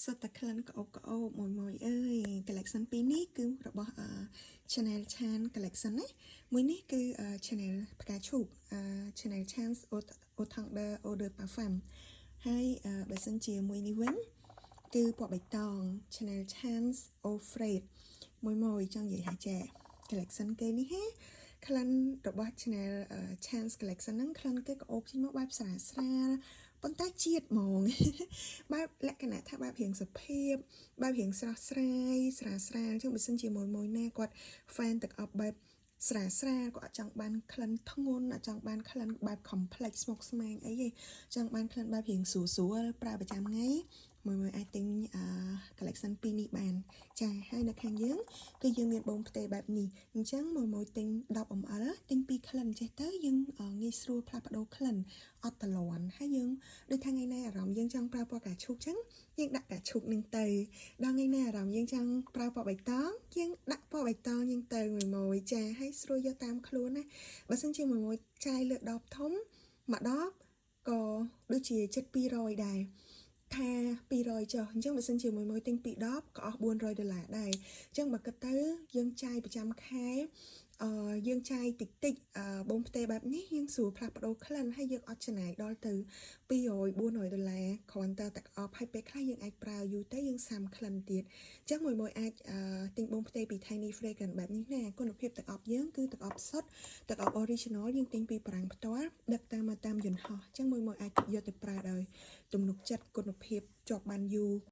សុទ្ធតែក្លិនក្អូបក្អូបមួយអើយ collection ពីរនេះគឺរបស់ Chanel Chan collection ណាមួយនេះគឺ Chanel ផ្កាឈូក Chanel Chan Eau Tendre Eau de Parfum ហើយបើសិនជាមួយនេះវិញគឺពណ៌បៃតង Chanel Chan Eau Fraiche មួយចង់និយាយថាចា collection គេនេះហេក្លិនរបស់ Chanel Chan collection ហ្នឹងក្លិនគេក្អូបចេញមកបែបស្រាលស្រាលប៉ុន្តែជាតិហ្មង បែបលក្ខណៈថាបែបរៀងសុភាពបែបរៀងស្រស់ស្រាយស្រាលស្រាលអញ្ចឹងបើសិនជាមួយណាគាត់ fan ទឹកអប់បែបស្រាលស្រាលគាត់អត់ចង់បានក្លិនធ្ងន់អត់ចង់បានក្លិនបែប complex ស្មុគស្មាញអីទេចង់បានក្លិនបែបរៀងស្រួលប្រើប្រចាំថ្ងៃមួយអាចទិញcollection ពីរនេះបានចាហើយនៅខាងយើងគឺយើងមានបងផ្ទេរបែបនេះអញ្ចឹងមួយទិញ10 ml ទិញ2ក្លិនចេះទៅយើងងាយស្រួលផ្លាស់ប្ដូរក្លិនអត់តលន់ហើយយើងដូចថាថ្ងៃណាអារម្មណ៍យើងចង់ប្រើពណ៌កាឈូកអញ្ចឹងយើងដាក់កាឈូកនឹងទៅដល់ថ្ងៃណាអារម្មណ៍យើងចង់ប្រើពណ៌បៃតងយើងដាក់ពណ៌បៃតងយើងទៅមួយចាហើយស្រួលយកតាមខ្លួនណាបើសិនជាមួយចាយលើដបធំមួយដបក៏ដូចជា7-200ដែរថា200ចុះអញ្ចឹងបើសិនជាមួយទិញ2ដបក៏អស់$400ដែរអញ្ចឹងបើគិតទៅយើងចាយប្រចាំខែយើងចាយតិចបងផ្ទេរបែបនេះយើងស្រួលផ្លាស់ប្ដូរក្លិនហើយយើងអត់ចំណាយដល់ទៅ$200-400គ្រាន់តែទឹកអប់ហើយពេលខ្លះយើងអាចប្រើយូរទៅយើងសាំក្លិនទៀតអញ្ចឹងមួយអាចទិញបងផ្ទេរពី Tiny Fragrance បែបនេះណាគុណភាពទឹកអប់យើងគឺទឹកអប់សុទ្ធទឹកអប់ original យើងទិញពីប្រាំងផ្ទាល់ដឹកតាមយន្តហោះអញ្ចឹងមួយអាចយកទៅប្រើដោយទំនុកចិត្តគុណភាពជាប់បានយូរ